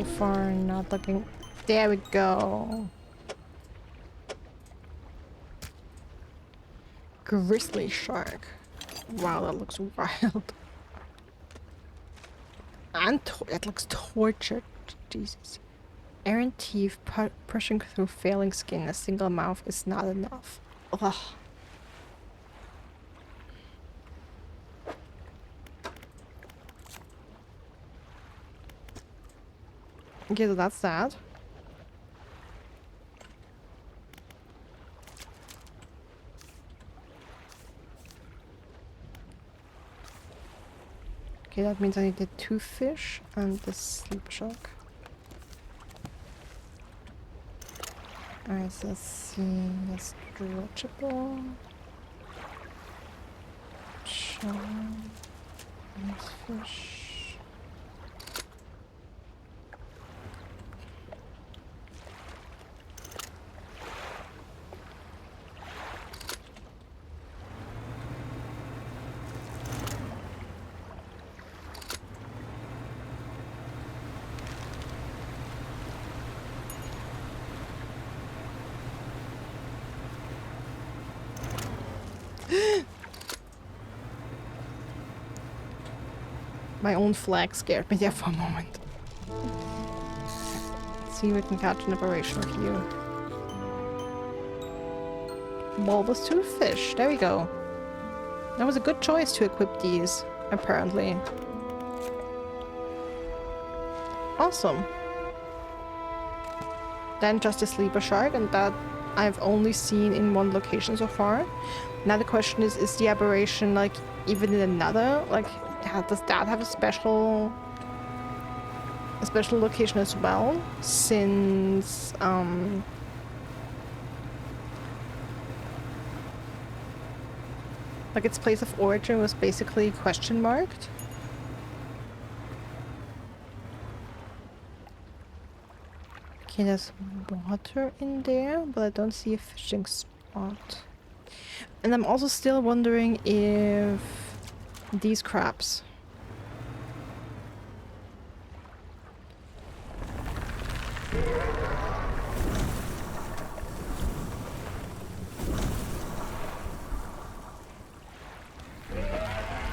so far. Not looking. There we go. Grizzly shark. Wow, that looks wild. And it looks tortured. Jesus. Errant teeth pushing through failing skin. A single mouth is not enough. Ugh. Okay, so that's that. Okay, that means I need the 2 fish and the sleep shark. Alright, so let's see. That's dredgeable. Shark. Nice fish. My own flag scared me there for a moment. Let's see if we can catch an operation with you. Bulbous tooth fish. There we go. That was a good choice to equip these, apparently. Awesome. Then just a sleeper shark, and that I've only seen in one location so far. Now the question is the aberration like even in another? Like, does that have a special location as well? Since like its place of origin was basically question marked. Okay, there's water in there, but I don't see a fishing spot. And I'm also still wondering if these crabs.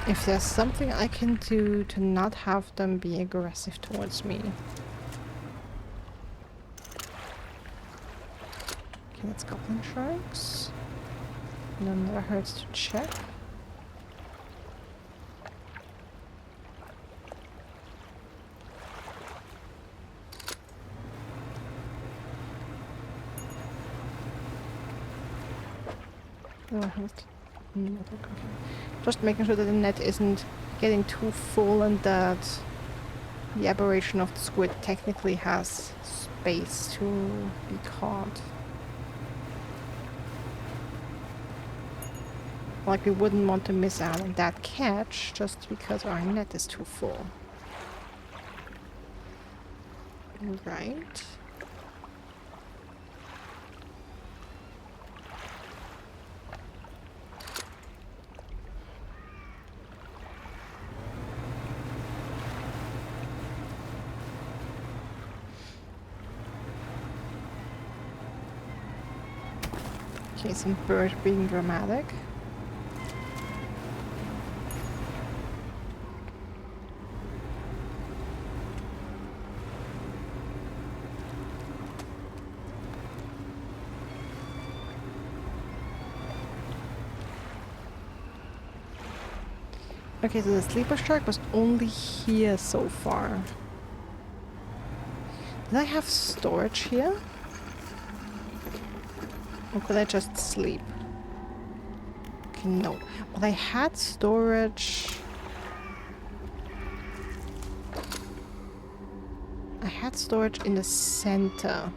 If there's something I can do to not have them be aggressive towards me. Okay, that's goblin sharks. No, never hurts to check. Just making sure that the net isn't getting too full and that the aberration of the squid technically has space to be caught. Like we wouldn't want to miss out on that catch just because our net is too full. Right. Okay, some bird being dramatic. Okay, so the sleeper shark was only here so far. Did I have storage here? Or could I just sleep? Okay, no. But I had storage. I had storage in the center.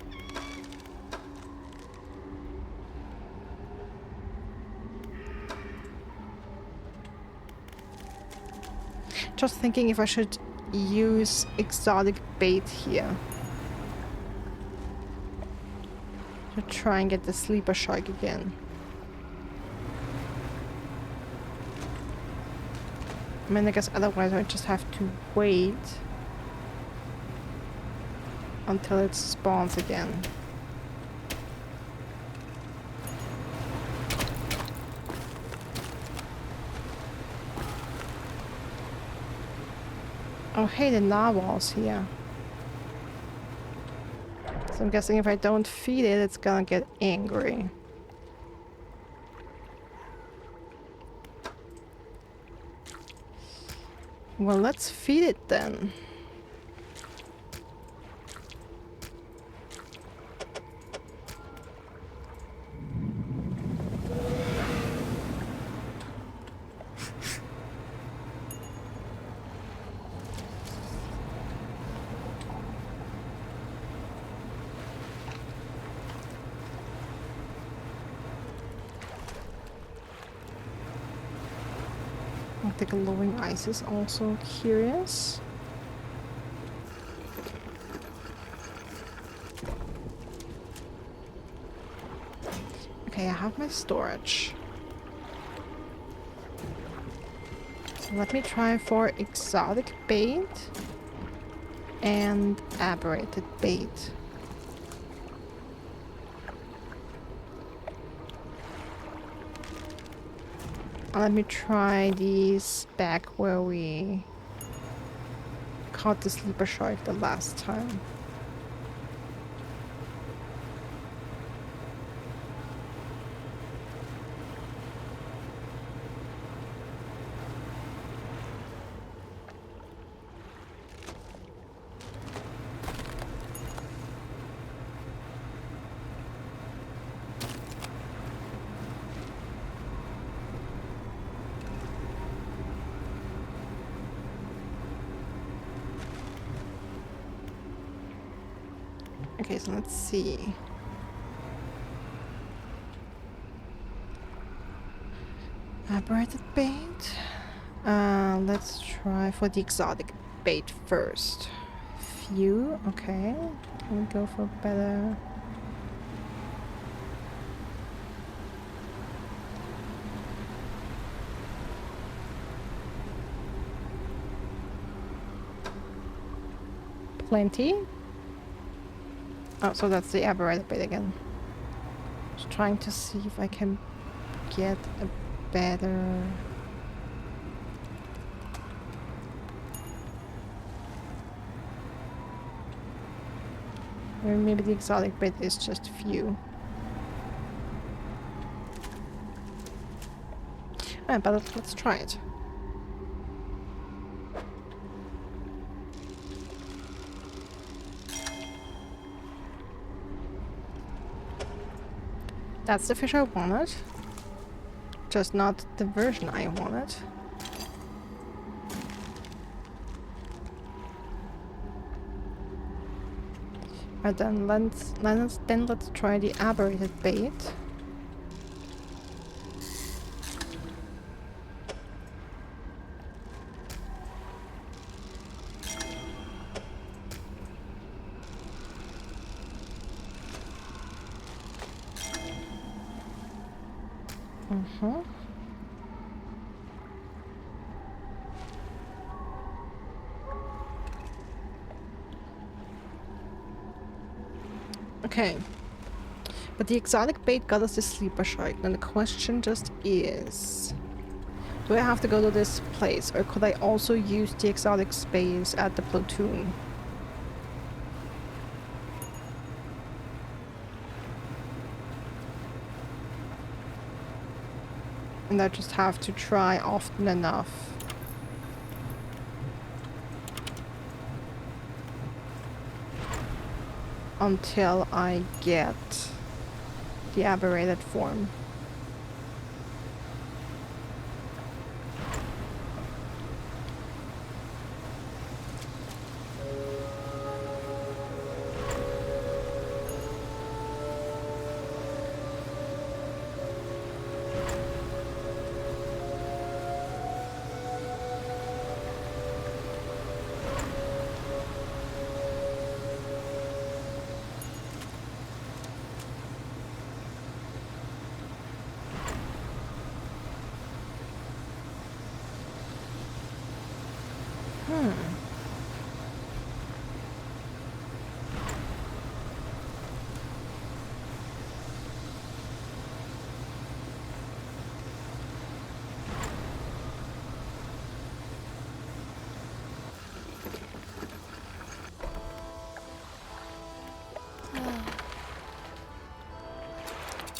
Just thinking if I should use exotic bait here. To try and get the sleeper shark again. I mean, I guess otherwise I just have to wait. until it spawns again. Oh hey, the narwhal's here. So I'm guessing if I don't feed it, it's gonna get angry. Well, let's feed it then. I think glowing ice is also curious. Okay, I have my storage. So let me try for exotic bait and aberrated bait. Let me try these back where we caught the sleeper shark the last time. Okay, so let's see. Aberrated bait. Let's try for the exotic bait first. Few, okay. Can we go for better? Plenty. Oh, so that's the aberrated bait again. Just trying to see if I can get a better... Or maybe the exotic bait is just few. But let's try it. That's the fish I wanted. Just not the version I wanted. Right, then let's try the aberrated bait. Okay. But the exotic bait got us the sleeper shark. And the question just is... Do I have to go to this place? Or could I also use the exotic space at the platoon? And I just have to try often enough. Until I get the aberrated form.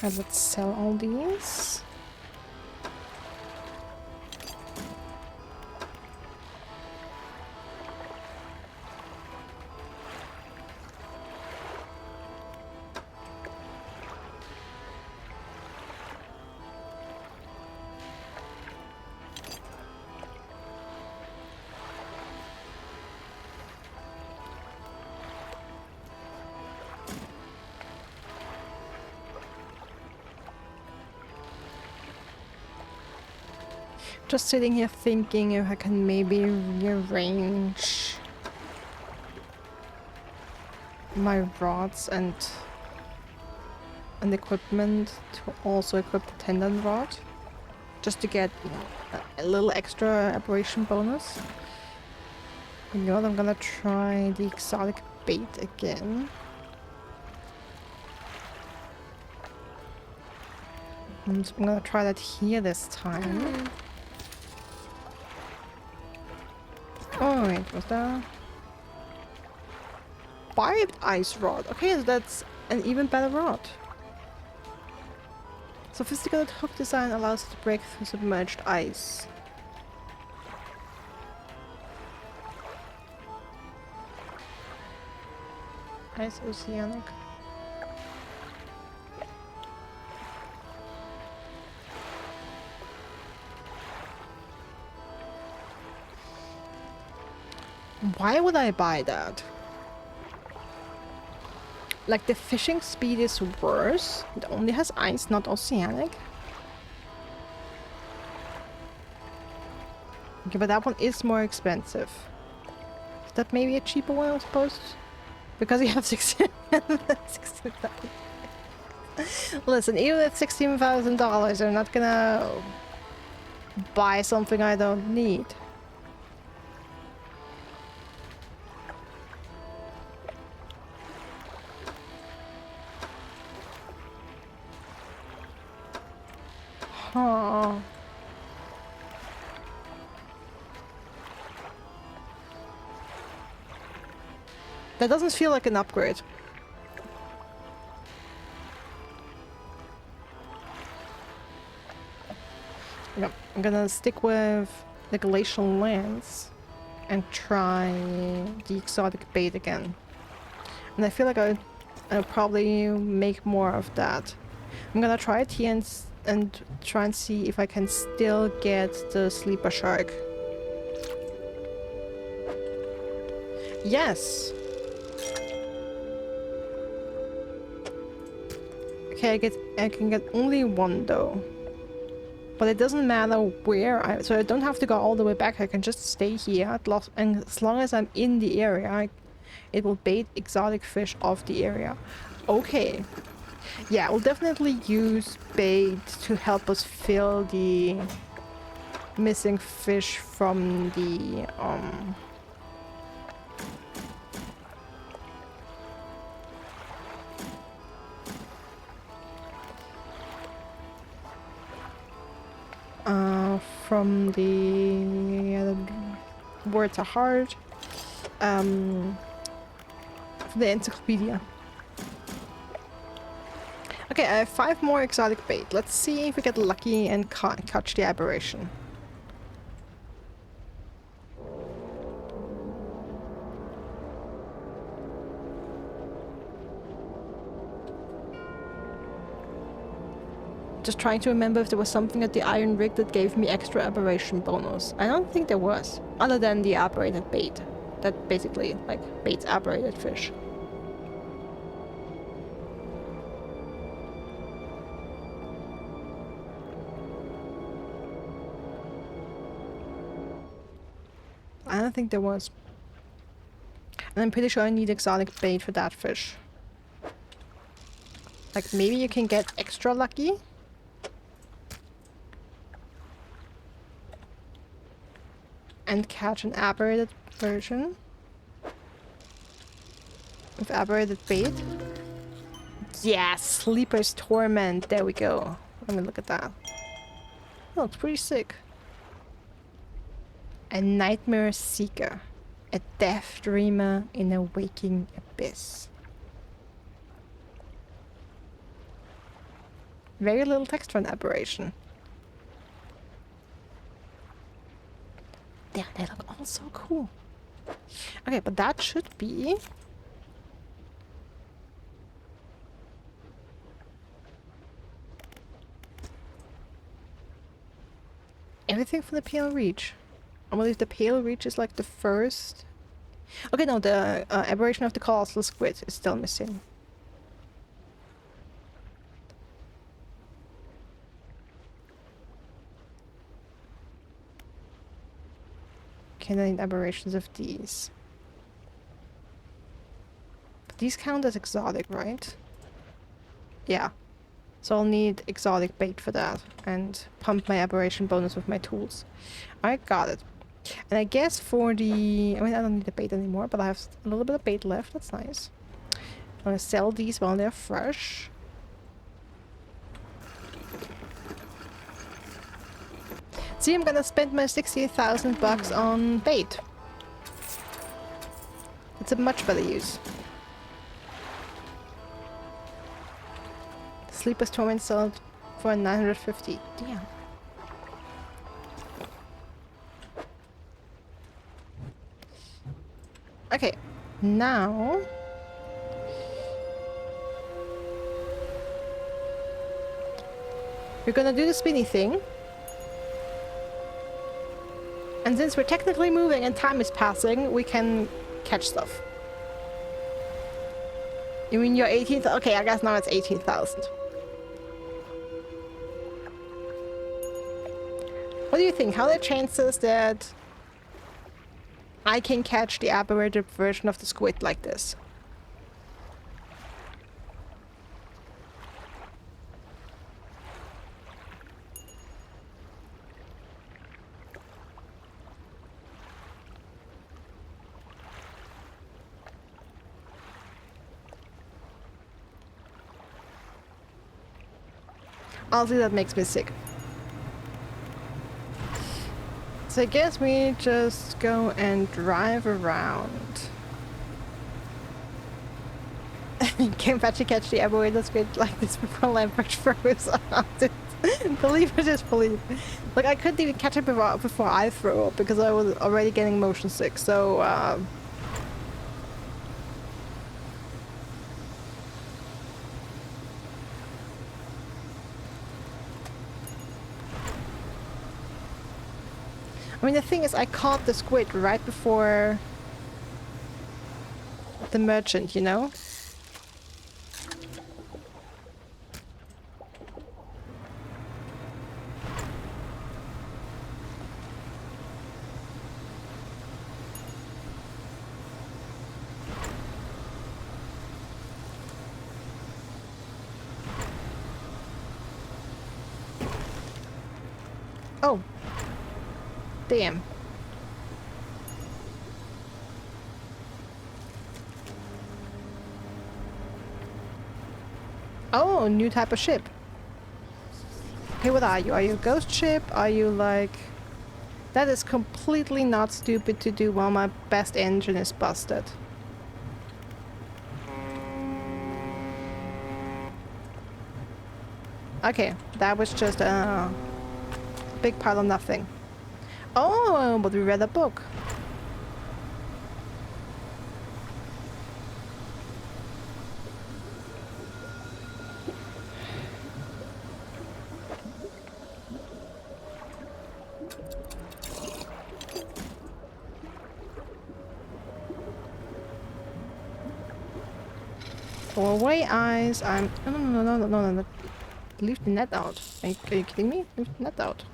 And let's sell all these. Just sitting here thinking if I can maybe rearrange my rods and equipment to also equip the tendon rod, just to get, you know, a little extra aberration bonus. You know what, I'm gonna try the exotic bait again. I'm gonna try that here this time. Oh wait, was that? Barbed ice rod. Okay, so that's an even better rod. Sophisticated hook design allows it to break through submerged ice. Ice oceanic. Why would I buy that? Like, the fishing speed is worse. It only has ice, not oceanic. Okay, but that one is more expensive. Is that maybe a cheaper one, I suppose? Because you have 16... 16,000. Listen, even at $16,000, I'm not gonna buy something I don't need. Huh. That doesn't feel like an upgrade. Yep, I'm gonna stick with the glacial lance and try the exotic bait again. And I feel like I'll probably make more of that. I'm gonna try it here and try and see if I can still get the sleeper shark. Yes! Okay, I can get only one though. But it doesn't matter where so I don't have to go all the way back. I can just stay here and as long as I'm in the area, it will bait exotic fish off the area. Okay. Yeah, we'll definitely use bait to help us fill the missing fish from the words are hard. From the encyclopedia. Okay, I have 5 more exotic bait. Let's see if we get lucky and catch the aberration. Just trying to remember if there was something at the iron rig that gave me extra aberration bonus. I don't think there was, other than the aberrated bait. That basically, like, baits aberrated fish. I don't think there was. And I'm pretty sure I need exotic bait for that fish. Like, maybe you can get extra lucky? And catch an aberrated version? With aberrated bait? Yeah, Sleeper's Torment. There we go. Let me look at that. Oh, it's pretty sick. A Nightmare Seeker. A Death Dreamer in a Waking Abyss. Very little text for an aberration. Yeah, they look all so cool. Okay, but that should be... everything from the Pale Reach. I believe the Pale Reach is like the first... Okay, no, the aberration of the colossal squid is still missing. Okay, then aberrations of these. But these count as exotic, right? Yeah. So I'll need exotic bait for that and pump my aberration bonus with my tools. I got it. And I guess for the... I mean, I don't need the bait anymore, but I have a little bit of bait left. That's nice. I'm gonna sell these while they're fresh. See, I'm gonna spend my 60,000 bucks on bait. It's a much better use. Sleeper's Torment sold for 950. Damn. Okay, now... we're gonna do the spinny thing. And since we're technically moving and time is passing, we can catch stuff. You mean you're 18th? Okay, I guess now it's 18,000. What do you think? How are the chances that I can catch the aberrated version of the squid like this? Honestly, that makes me sick. So I guess we just go and drive around. Can Patchy catch the aberrated squid like this before Lampert froze? Believe or disbelieve. Like, I couldn't even catch it before I threw up because I was already getting motion sick, so I mean, the thing is, I caught the squid right before the merchant, you know? Oh. Damn. Oh, new type of ship. Okay, what are you? Are you a ghost ship? Are you like... That is completely not stupid to do while my best engine is busted. Okay, that was just a big pile of nothing. Oh, but we read a book. Go away, eyes. I'm... No. Leave the net out. Are you kidding me? Leave the net out.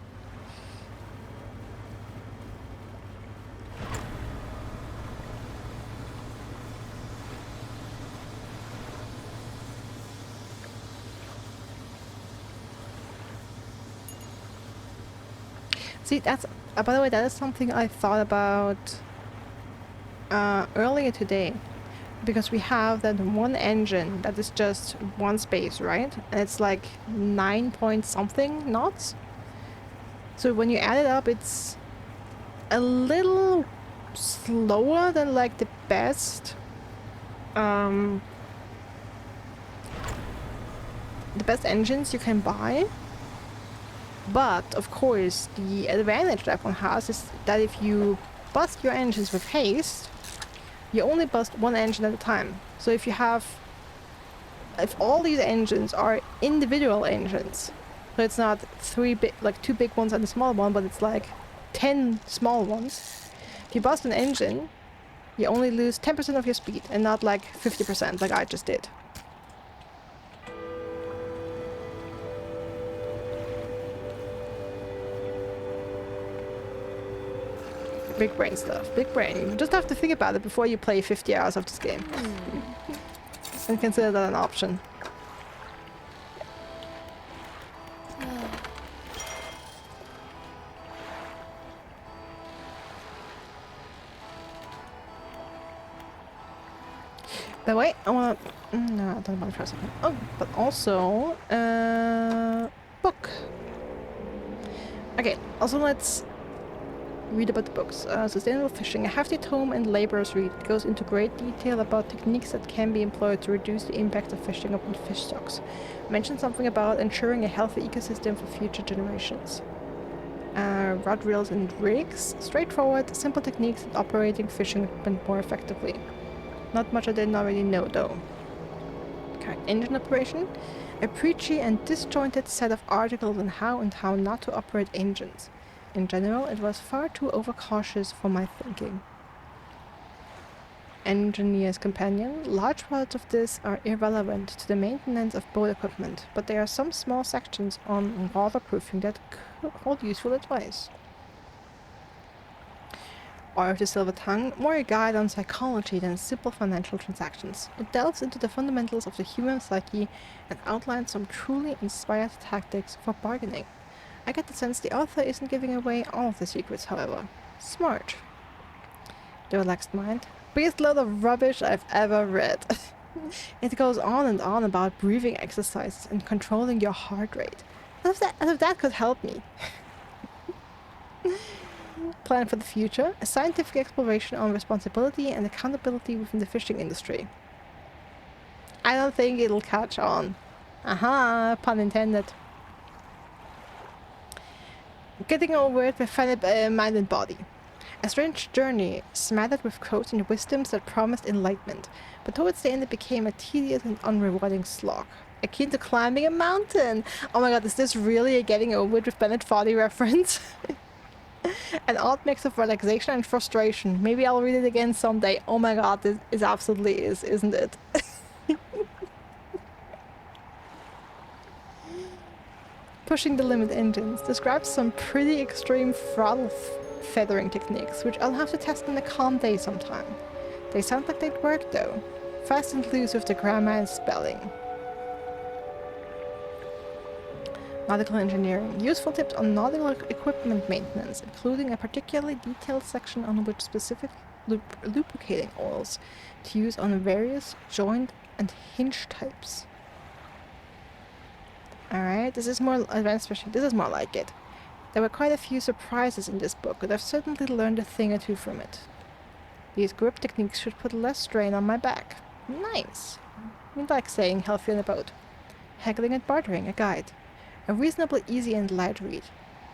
See, that's... by the way, that is something I thought about earlier today. Because we have that one engine that is just one space, right? And it's like 9 point something knots. So when you add it up, it's a little slower than like the best the best engines you can buy. But, of course, the advantage that one has is that if you bust your engines with haste, you only bust one engine at a time. So if all these engines are individual engines, so it's not two big ones and a small one, but it's like 10 small ones. If you bust an engine, you only lose 10% of your speed and not like 50% like I just did. Big brain stuff. Big brain. You just have to think about it before you play 50 hours of this game. And consider that an option. By the way, I wanna... No, I don't want to try something. Oh, but also... book. Okay, also let's read about the books. Sustainable Fishing, a hefty tome and laborer's read. It goes into great detail about techniques that can be employed to reduce the impact of fishing upon fish stocks. Mention something about ensuring a healthy ecosystem for future generations. Rod reels and rigs. Straightforward, simple techniques at operating fishing equipment more effectively. Not much I didn't already know though. Okay, engine operation. A preachy and disjointed set of articles on how and how not to operate engines. In general, it was far too overcautious for my thinking. Engineer's Companion. Large parts of this are irrelevant to the maintenance of boat equipment, but there are some small sections on waterproofing that could hold useful advice. Eye of the Silver Tongue. More a guide on psychology than simple financial transactions. It delves into the fundamentals of the human psyche and outlines some truly inspired tactics for bargaining. I get the sense the author isn't giving away all of the secrets, however. Smart. The Relaxed Mind. Biggest load of rubbish I've ever read. It goes on and on about breathing exercises and controlling your heart rate. As if that could help me. Plan for the Future. A scientific exploration on responsibility and accountability within the fishing industry. I don't think it'll catch on. Aha, pun intended. Getting over it with finite mind and body. A strange journey, smattered with quotes and wisdoms that promised enlightenment, but towards the end it became a tedious and unrewarding slog. Akin to climbing a mountain! Oh my god, is this really a getting over it with Bennett Foddy reference? An odd mix of relaxation and frustration. Maybe I'll read it again someday. Oh my god, this absolutely is, isn't it? Pushing the Limit engines describes some pretty extreme throttle feathering techniques, which I'll have to test on a calm day sometime. They sound like they'd work though. Fast and loose with the grammar and spelling. Nautical Engineering. Useful tips on nautical equipment maintenance, including a particularly detailed section on which specific lubricating oils to use on various joint and hinge types. Alright, this is more advanced, especially this is more like it. There were quite a few surprises in this book, but I've certainly learned a thing or two from it. These grip techniques should put less strain on my back. Nice. I like saying healthy on a boat. Haggling and Bartering, a guide. A reasonably easy and light read.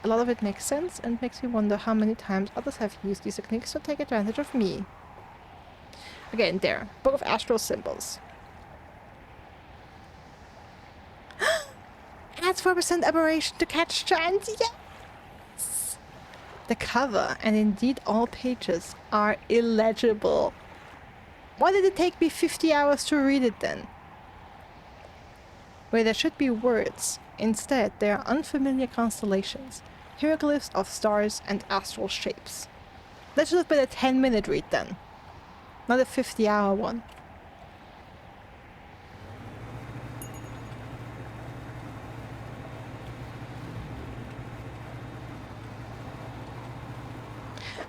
A lot of it makes sense and makes me wonder how many times others have used these techniques to take advantage of me. Again, there. Book of Astral Symbols. Adds 4% aberration to catch giants. Yes! The cover, and indeed all pages, are illegible. Why did it take me 50 hours to read it then? Where there should be words. Instead, there are unfamiliar constellations, hieroglyphs of stars and astral shapes. That should have been a 10-minute read then. Not a 50-hour one.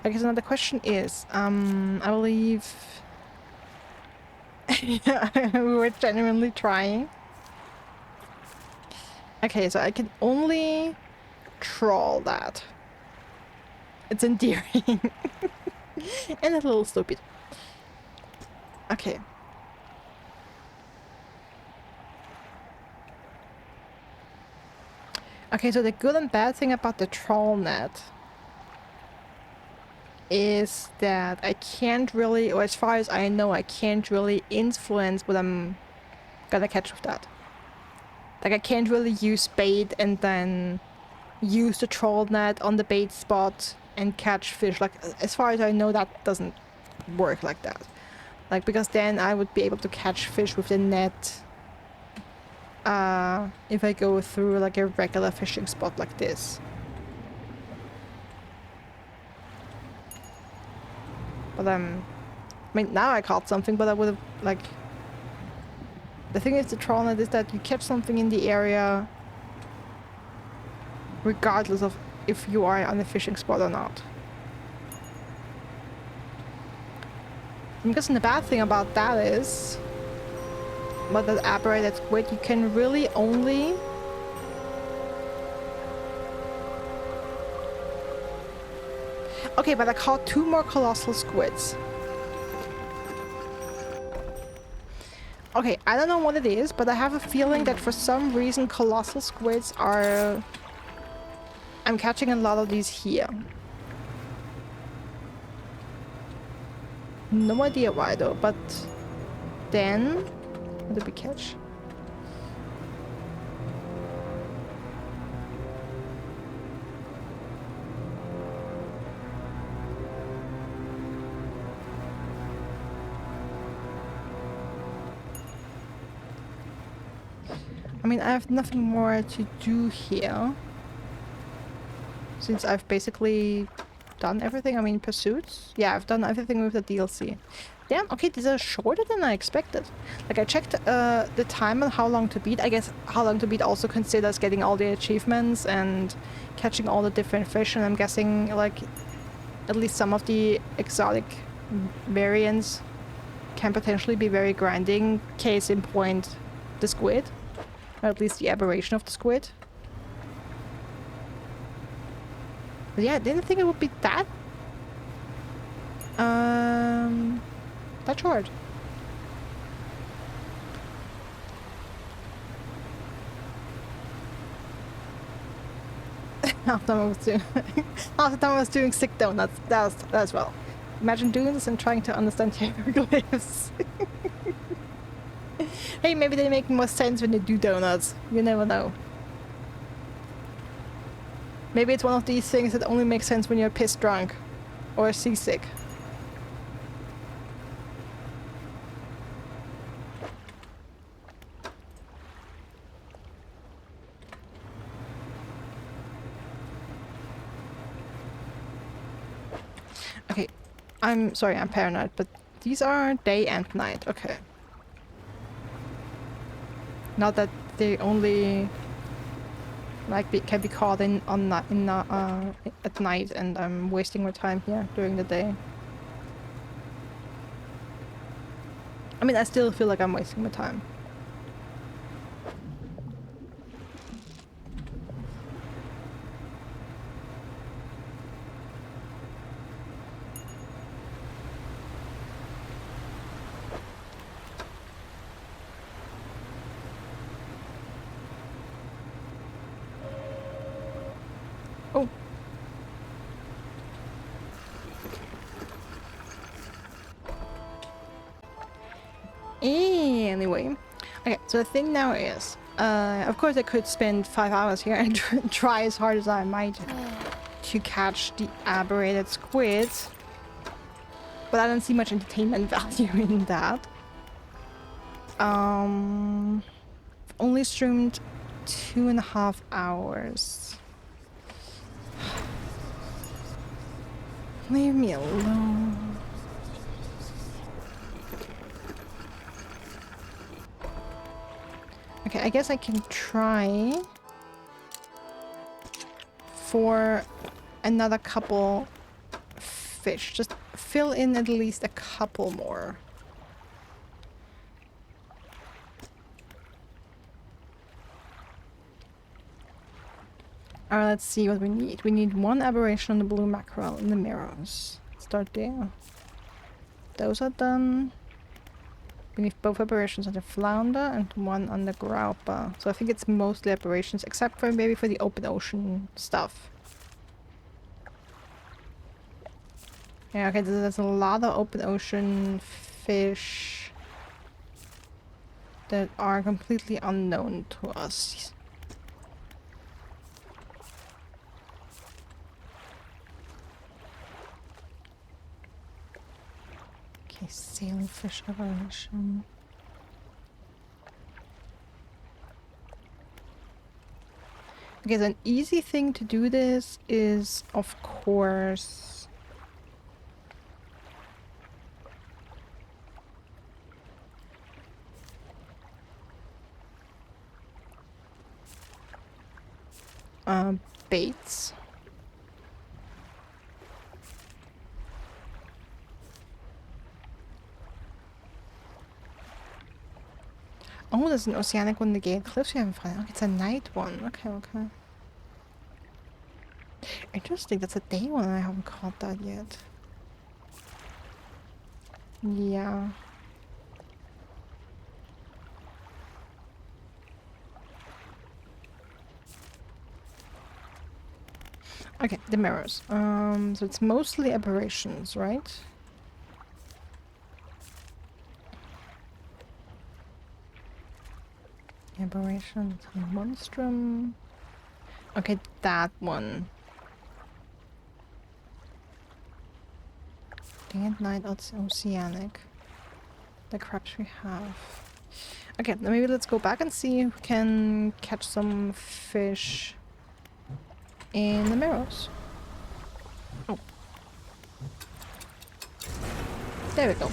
I guess another question is, I believe we were genuinely trying. Okay, so I can only trawl that. It's endearing. And a little stupid. Okay. Okay, so the good and bad thing about the trawl net is that I can't really, or as far as I know, I can't really influence what I'm gonna catch with that. Like, I can't really use bait and then use the trawl net on the bait spot and catch fish. Like, as far as I know, that doesn't work like that. Like, because then I would be able to catch fish with the net if I go through like a regular fishing spot like this. But I mean, now I caught something, but I would have, like... The thing is, the trawl net is that you catch something in the area regardless of if you are on a fishing spot or not. I'm guessing the bad thing about that is, but that aberrated squid, you can really only okay, but I caught 2 more colossal squids. Okay, I don't know what it is, but I have a feeling that for some reason colossal squids are... I'm catching a lot of these here. No idea why though, but then... What did we catch? I mean, I have nothing more to do here. Since I've basically done everything. I mean, pursuits? Yeah, I've done everything with the DLC. Damn, okay, these are shorter than I expected. Like, I checked the time and how long to beat. I guess how long to beat also considers getting all the achievements and catching all the different fish. And I'm guessing, like, at least some of the exotic variants can potentially be very grinding. Case in point, the squid. Or at least the aberration of the squid. But yeah, I didn't think it would be that... that short. Half the time I was doing... half the time I was doing sick donuts. That was well. Imagine doing this and trying to understand hieroglyphs. Hey, maybe they make more sense when they do donuts. You never know. Maybe it's one of these things that only makes sense when you're pissed drunk or seasick. Okay, I'm sorry, I'm paranoid, but these are day and night. Okay. Not that they only like can be caught at night, and I'm wasting my time here during the day. I mean, I still feel like I'm wasting my time. Oh. Anyway. Okay, so the thing now is, of course I could spend 5 hours here and try as hard as I might to catch the aberrated squids. But I don't see much entertainment value in that. I've only streamed 2.5 hours. Leave me alone. Okay, I guess I can try for another couple fish. Just fill in at least a couple more. Alright, let's see what we need. We need 1 aberration on the blue mackerel in the mirrors. Start there. Those are done. Beneath both aberrations are the flounder and one under grouper. So I think it's mostly aberrations, except for maybe for the open ocean stuff. Yeah, okay, there's a lot of open ocean fish that are completely unknown to us. Okay, sailfish aberration. Okay, so an easy thing to do this is, of course, baits. Oh, there's an oceanic one in the Gate Cliffs you haven't found. Okay, it's a night one. Okay, okay. Interesting, that's a day one. I haven't caught that yet. Yeah. Okay, the mirrors. So it's mostly aberrations, right? Aberration, monstrum. Okay, that one. Day and night, oceanic. The crabs we have. Okay, then maybe let's go back and see if we can catch some fish in the mirrors. Oh. There we go.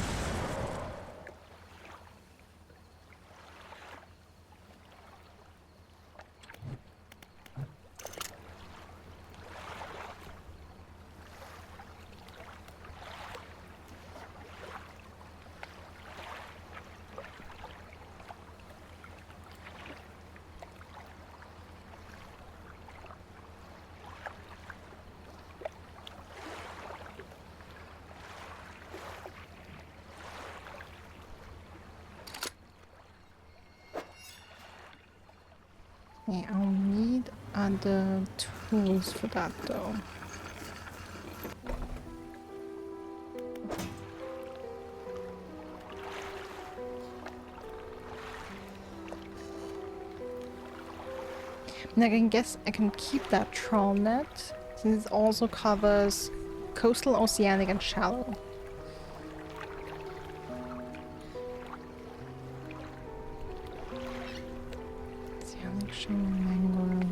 Okay, I'll need other tools for that though. And I can guess I can keep that trawl net since it also covers coastal, oceanic, and shallow. Oceanic, shallow, mangrove.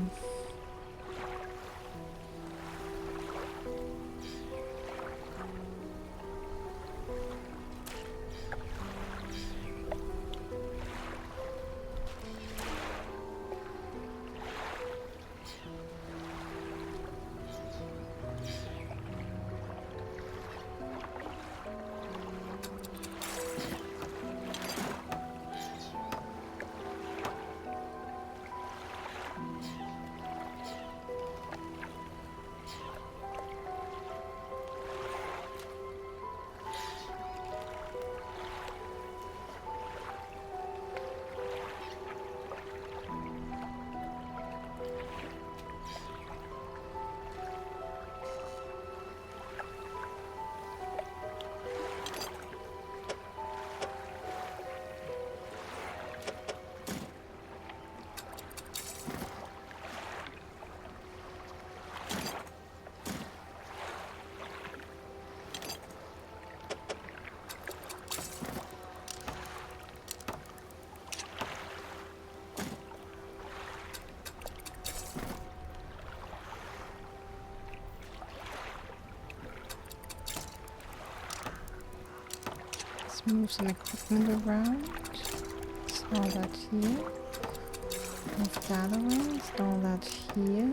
Move some equipment around. Install that here. Move that away. Install that here.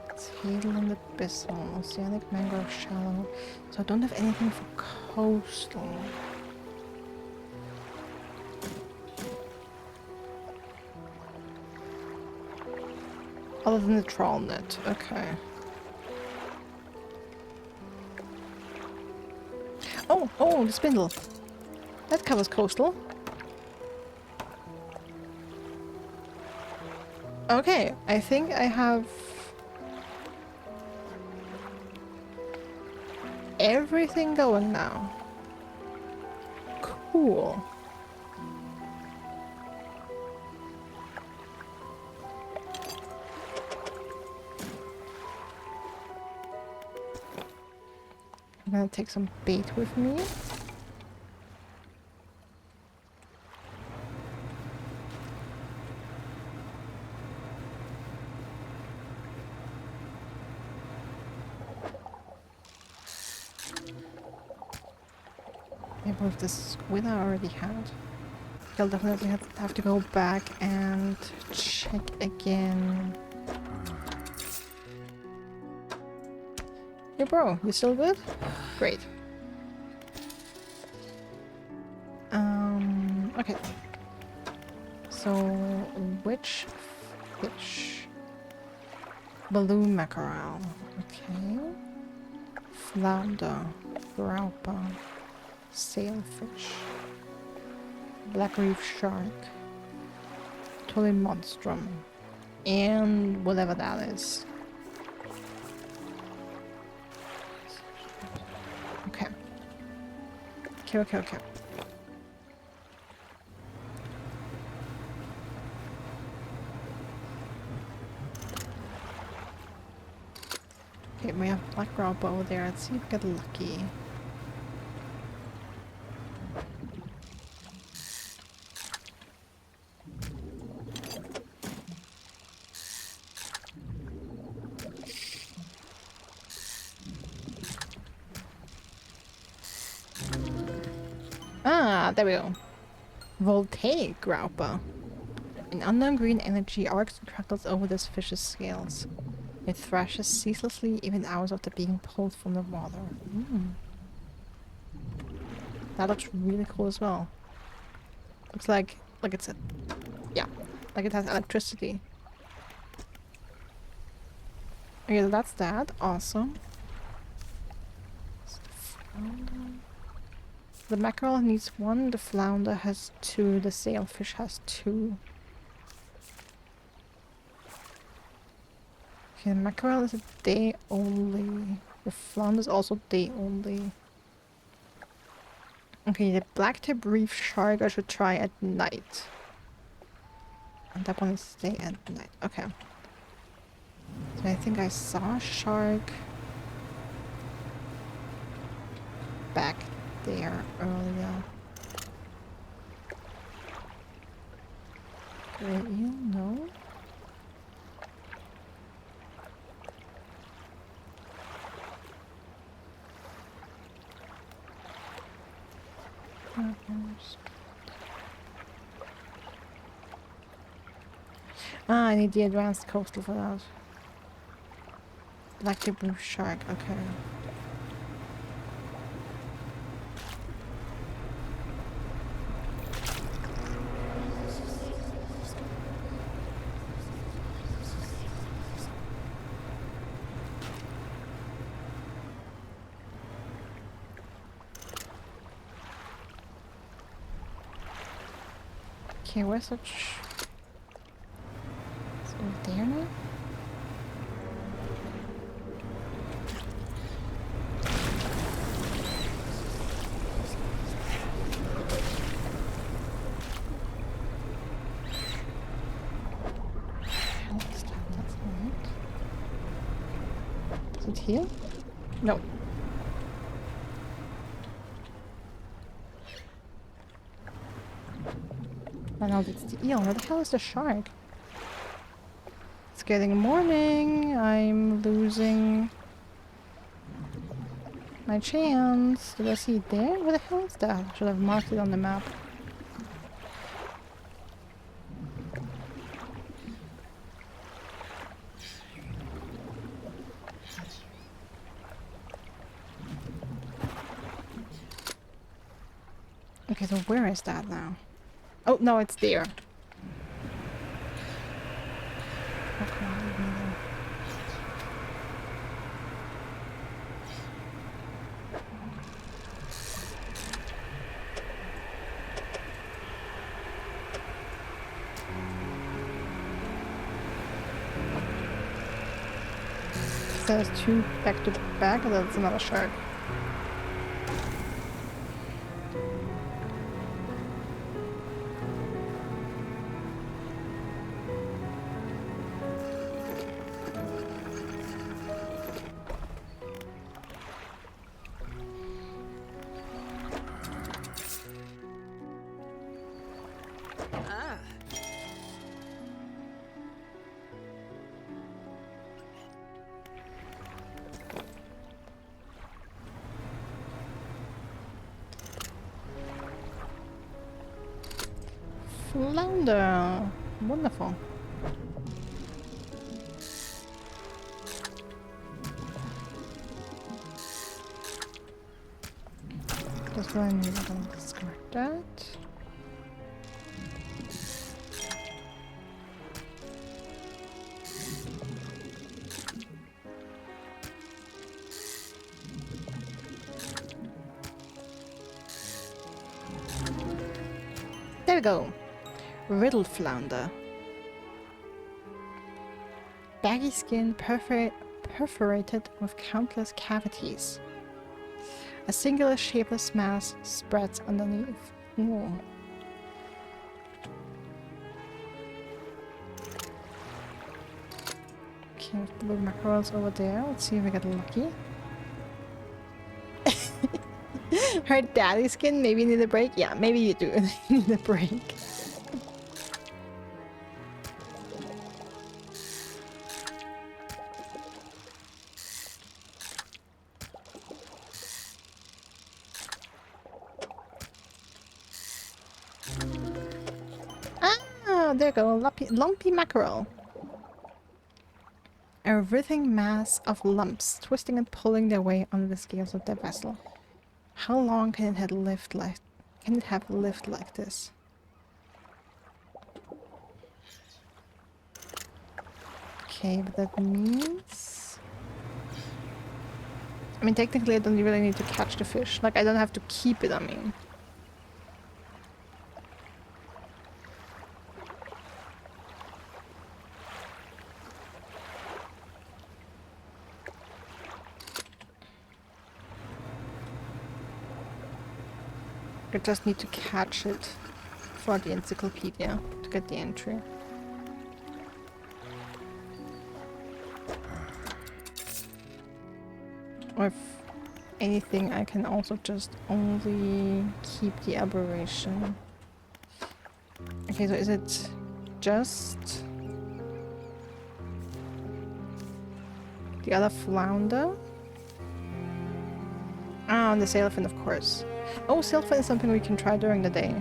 It's Hadal and Abyssal. Oceanic, mangrove, shallow. So I don't have anything for coastal. Other than the trawl net, okay. Oh, the spindle. That covers coastal. Okay, I think I have everything going now. Cool. I'm gonna take some bait with me. Maybe with the squid I already had. I'll definitely have to go back and check again. Hey bro, you still good? Great. Okay. So, which fish? Balloon mackerel. Okay. Flounder. Graupa. Sailfish. Black reef shark. Tully monstrum. And whatever that is. Okay. Okay. Okay, we have black graupa over there. Let's see if we get lucky. Ah, there we go. Voltaic graupa. An unknown green energy arcs and crackles over this fish's scales. It thrashes ceaselessly even hours after being pulled from the water. That looks really cool as well. Looks like it's a... yeah, like it has electricity. Okay, so that's that. Awesome. The mackerel needs 1, the flounder has 2, the sailfish has 2. Okay, the mackerel is a day only. The flounder is also day only. Okay, the blacktip reef shark I should try at night. And that one is day and night. Okay. So I think I saw a shark back there earlier. Great, you know? Ah, I need the advanced coastal for that. Blacktip reef shark, okay. Okay, where's such... Is it there now? That's not it. Is it here? No. Oh no, it's the eel. Where the hell is the shark? It's getting morning. I'm losing my chance. Did I see it there? Where the hell is that? I should have marked it on the map. Okay, so where is that now? Oh, no, it's there. Okay, There's two back to back, and that's another shark. Flounder! Wonderful. That's what I need. I'm gonna discard that. There we go. Riddle flounder. Baggy skin perforated with countless cavities. A singular shapeless mass spreads underneath. Ooh. Okay, blue mackerels over there. Let's see if we get lucky. Her daddy skin maybe need a break? Yeah, maybe you do need a break. Ah, there you go, lumpy mackerel. A writhing mass of lumps, twisting and pulling their way under the scales of their vessel. How long can it have lived like this? Okay, but that means... I mean, technically I don't really need to catch the fish. Like, I don't have to keep it, I mean. I just need to catch it for the encyclopedia to get the entry. Or if anything, I can also just only keep the aberration. Okay, so is it just the other flounder? Ah, and the sailfin, of course. Oh, sailfin is something we can try during the day.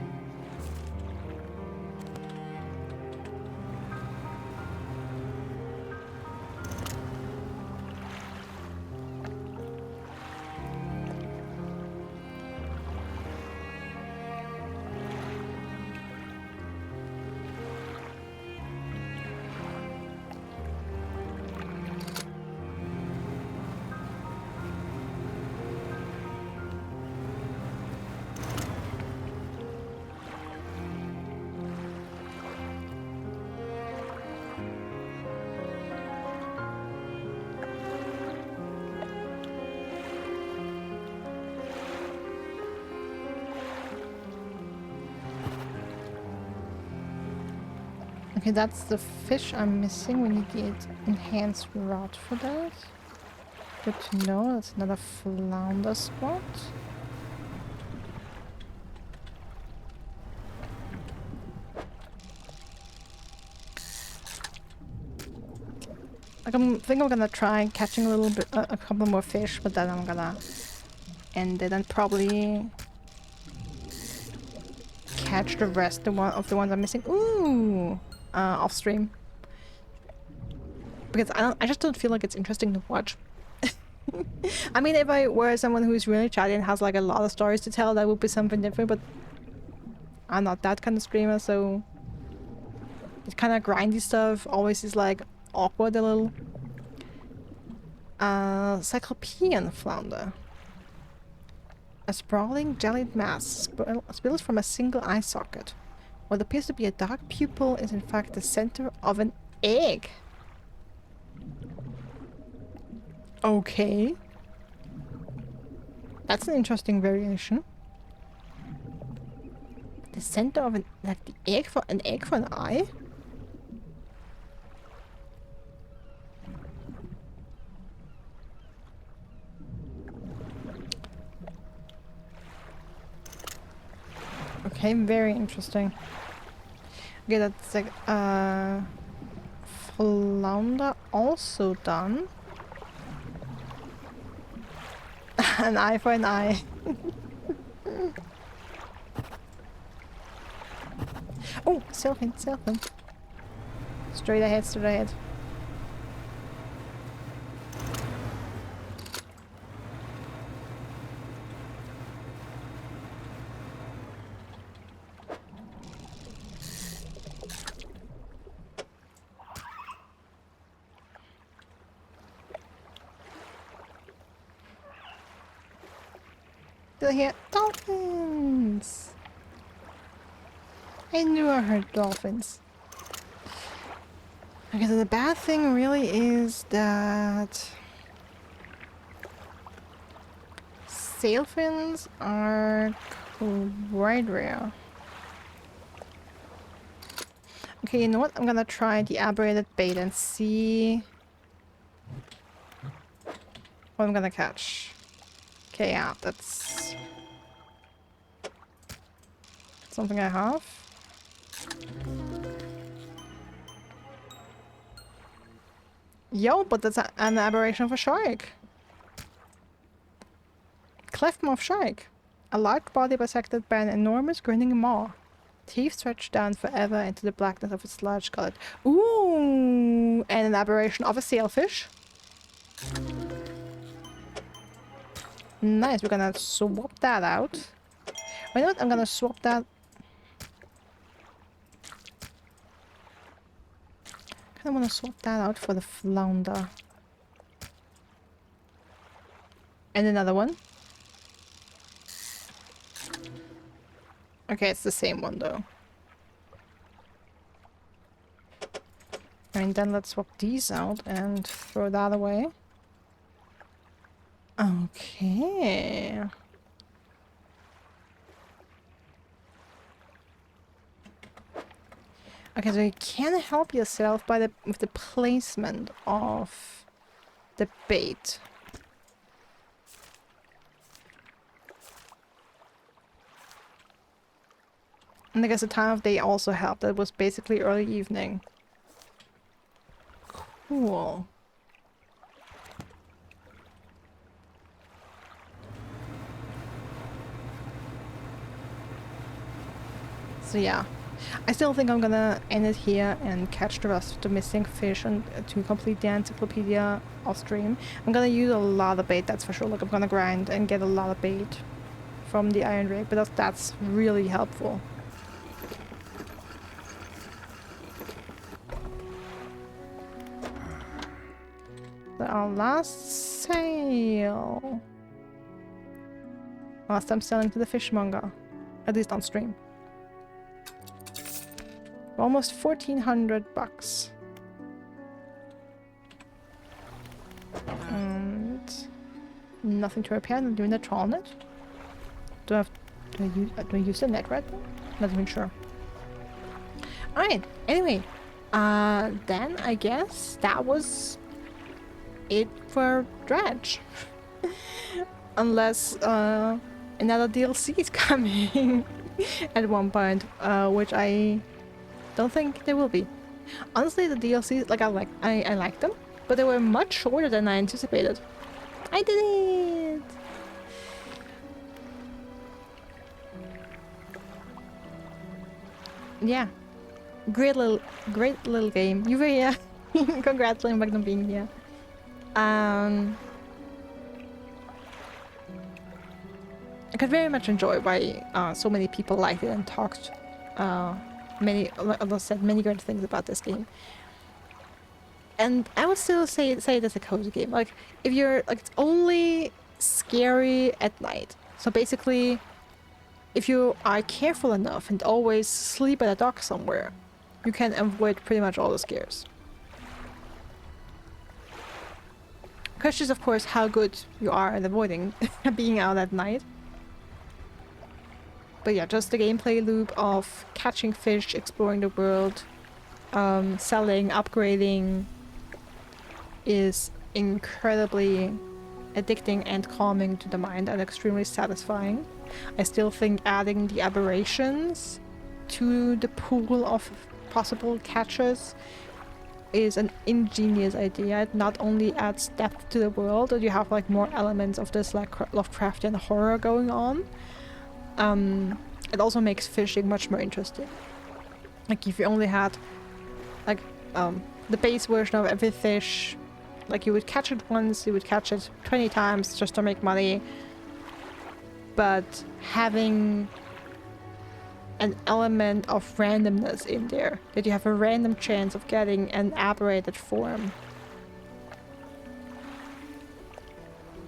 Okay, that's the fish I'm missing. We need the enhanced rod for that. Good to know. That's another flounder spot. Like, I think I'm gonna try catching a couple more fish, but then I'm gonna end it and probably catch the rest of the ones I'm missing. Ooh! Off stream, because I just don't feel like it's interesting to watch. I mean, if I were someone who's really chatty and has like a lot of stories to tell, that would be something different, but I'm not that kind of streamer, so it's kind of grindy stuff always is like awkward a little. Cyclopean flounder. A sprawling jellied mass spills from a single eye socket. What appears to be a dark pupil is in fact the center of an egg. Okay. That's an interesting variation. The center of an like the egg for an eye? Okay, very interesting. Okay, that's like flounder also done. An eye for an eye. Oh, sailfin, sailfin. Straight ahead, straight ahead. Did I hear dolphins? I knew I heard dolphins. Okay, so the bad thing really is that sailfins are quite rare. Okay, you know what? I'm gonna try the aberrated bait and see what I'm gonna catch. Okay, yeah, that's something I have. Yo, but that's an aberration of a shark. Cleft-mouthed shark. A large body bisected by an enormous grinning maw. Teeth stretched down forever into the blackness of its large gullet. Ooh! And an aberration of a sailfish. Nice, we're gonna swap that out. You know what? I'm gonna swap that. I wanna swap that out for the flounder. And another one. Okay, it's the same one though. And then let's swap these out and throw that away. Okay. Okay, so you can help yourself by with the placement of the bait. And I guess the time of day also helped. It was basically early evening. Cool. So yeah. I still think I'm gonna end it here and catch the rest of the missing fish and to complete the encyclopedia off stream. I'm gonna use a lot of bait, that's for sure. Like I'm gonna grind and get a lot of bait from the iron rig, but that's really helpful. So our last sale. Last time selling to the fishmonger, at least on stream. Almost 1,400 bucks. And nothing to repair. I'm doing the trawl net. Do I use the net right now? Not even sure. Alright, anyway. Then I guess that was it for Dredge. Unless another DLC is coming at one point, which I don't think there will be. Honestly, the DLCs, like I like them, but they were much shorter than I anticipated. I did it! Yeah, great little game. You were here. Congrats, on being here. I could very much enjoy why so many people liked it and talked. Said many great things about this game, and I would still say it as a cozy game. Like if you're like, it's only scary at night. So basically, if you are careful enough and always sleep at a dock somewhere, you can avoid pretty much all the scares. Question is, of course, how good you are at avoiding being out at night. But yeah, just the gameplay loop of catching fish, exploring the world, selling, upgrading is incredibly addicting and calming to the mind and extremely satisfying. I still think adding the aberrations to the pool of possible catches is an ingenious idea. It not only adds depth to the world, but you have like more elements of this like Lovecraftian horror going on. It also makes fishing much more interesting. Like if you only had like the base version of every fish, like you would catch it once, you would catch it 20 times just to make money, but having an element of randomness in there, that you have a random chance of getting an aberrated form,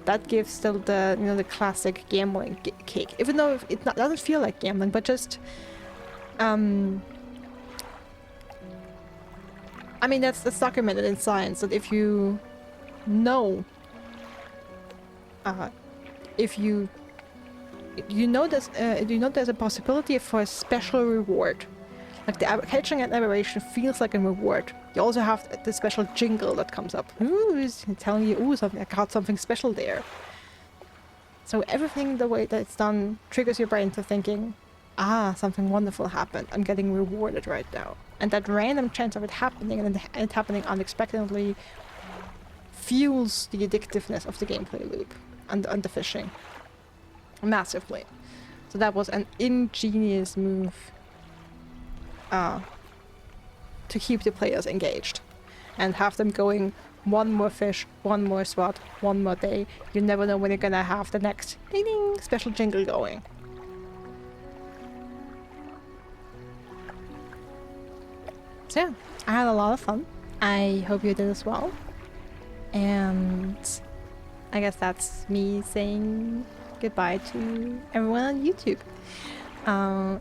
that gives still the, you know, the classic gambling kick, even though it doesn't feel like gambling, but just I mean that's documented in science that if you know you know there's a possibility for a special reward. Like the catching an aberration feels like a reward. You also have the special jingle that comes up. Ooh, it's telling you, ooh, something, I got something special there. So everything, the way that it's done, triggers your brain to thinking, ah, something wonderful happened. I'm getting rewarded right now. And that random chance of it happening and it happening unexpectedly fuels the addictiveness of the gameplay loop and the fishing. Massively. So that was an ingenious move to keep the players engaged and have them going one more fish, one more spot, one more day. You never know when you're gonna have the next ding ding special jingle going. So yeah, I had a lot of fun. I hope you did as well. And I guess that's me saying goodbye to everyone on YouTube.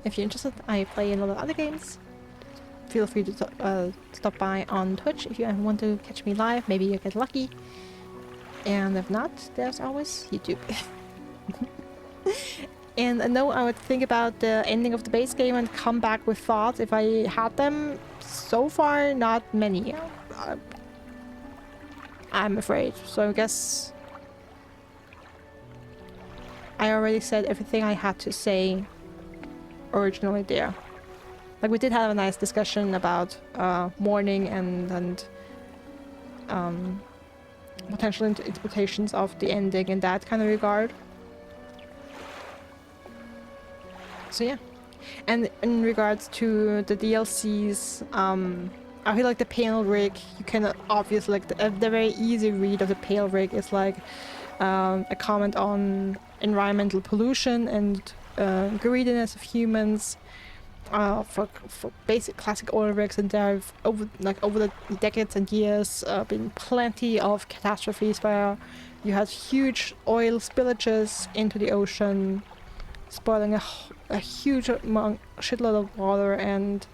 If you're interested, I play in a lot of other games. Feel free to stop by on Twitch if you ever want to catch me live. Maybe you get lucky. And if not, there's always YouTube. And I know I would think about the ending of the base game and come back with thoughts if I had them. So far, not many. I'm afraid. So I guess I already said everything I had to say originally there. Like we did have a nice discussion about mourning and potential interpretations of the ending in that kind of regard. So yeah. And in regards to the DLCs, I feel like the Pale Rig, you can obviously, like the very easy read of the Pale Rig is like a comment on environmental pollution and greediness of humans for basic classic oil rigs, and there have over the decades and years been plenty of catastrophes where you had huge oil spillages into the ocean, spoiling a huge shitload of water and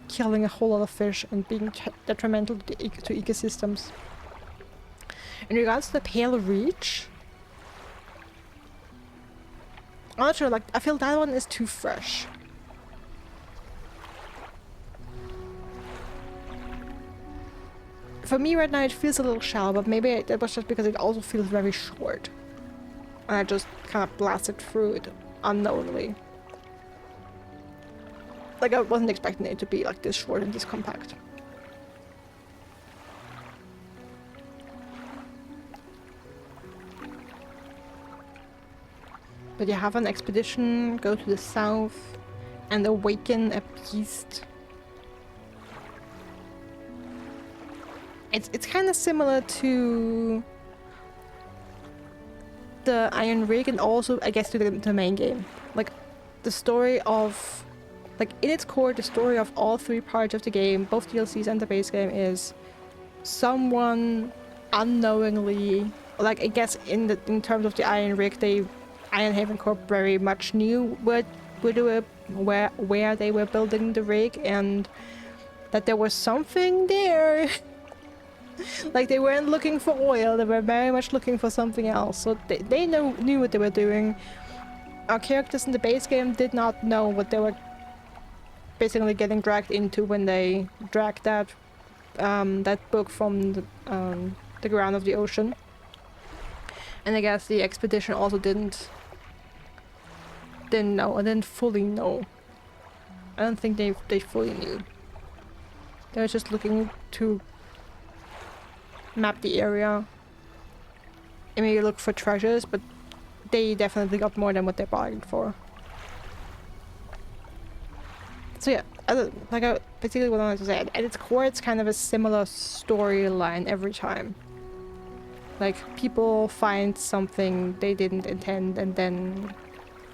killing a whole lot of fish and being detrimental to ecosystems. In regards to the Pale Reach, I'm not sure, like, I feel that one is too fresh. For me right now it feels a little shallow, but maybe that was just because it also feels very short. And I just kind of blasted through it unknowingly. Like I wasn't expecting it to be like this short and this compact. But you have an expedition, go to the south, and awaken a beast. It's kind of similar to the Iron Rig and also, I guess, to the main game. Like, the story of... Like, in its core, the story of all three parts of the game, both DLCs and the base game, is someone unknowingly... Like, I guess in terms of the Iron Rig, Ironhaven Corp very much knew where they were building the rig, and that there was something there Like, they weren't looking for oil, they were very much looking for something else. So they knew what they were doing. Our characters in the base game did not know what they were basically getting dragged into when they dragged that book from the ground of the ocean. And I guess the expedition also didn't know, or didn't fully know. I don't think they fully knew. They were just looking to map the area and maybe look for treasures, but they definitely got more than what they bargained for. So yeah, basically what I wanted to say, at its core it's kind of a similar storyline every time. Like, people find something they didn't intend and then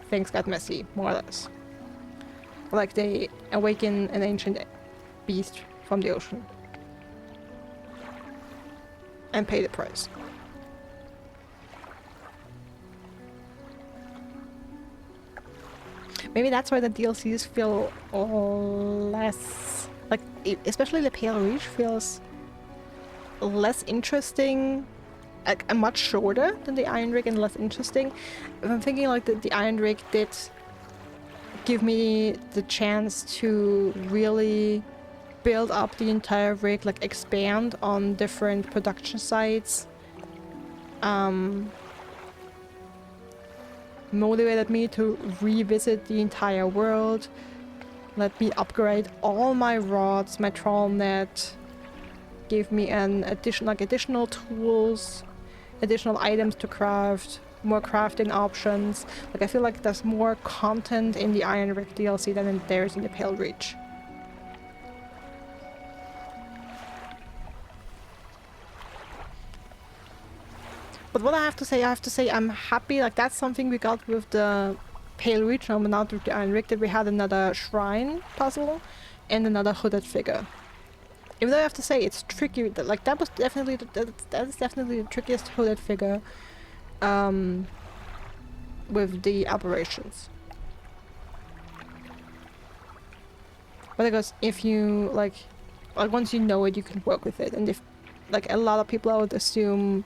things got messy, more or less. Like, they awaken an ancient beast from the ocean. And pay the price. Maybe that's why the DLCs feel less... like, especially the Pale Reach feels less interesting, like, much shorter than the Iron Rig and less interesting. If I'm thinking like the Iron Rig did give me the chance to really build up the entire rig, like expand on different production sites. Motivated me to revisit the entire world. Let me upgrade all my rods, my trawl net. Gave me an additional tools, additional items to craft, more crafting options. Like, I feel like there's more content in the Iron Rig DLC than there is in the Pale Reach. But what I have to say I'm happy. Like, that's something we got with the Pale Reach, but not with the Iron Rig, that we had another shrine puzzle and another hooded figure. Even though I have to say it's tricky, like, that is definitely the trickiest hooded figure with the aberrations. But because if you like once you know it, you can work with it, and if like a lot of people, I would assume,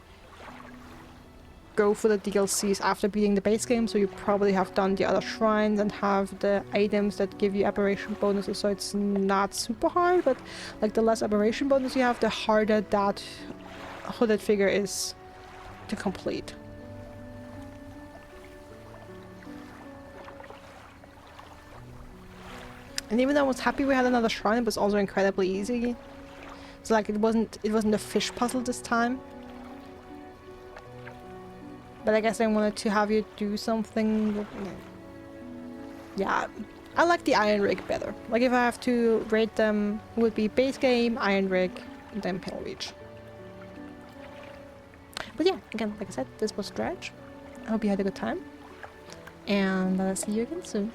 go for the DLCs after beating the base game, so you probably have done the other shrines and have the items that give you aberration bonuses, so it's not super hard, but like the less aberration bonus you have, the harder that hooded figure is to complete. And even though I was happy we had another shrine, it was also incredibly easy. So like it wasn't a fish puzzle this time. But I guess I wanted to have you do something with... Yeah, I like the Iron Rig better. Like, if I have to rate them, it would be base game, Iron Rig, and then Pale Reach. But yeah, again, like I said, this was Dredge. I hope you had a good time. And I'll see you again soon.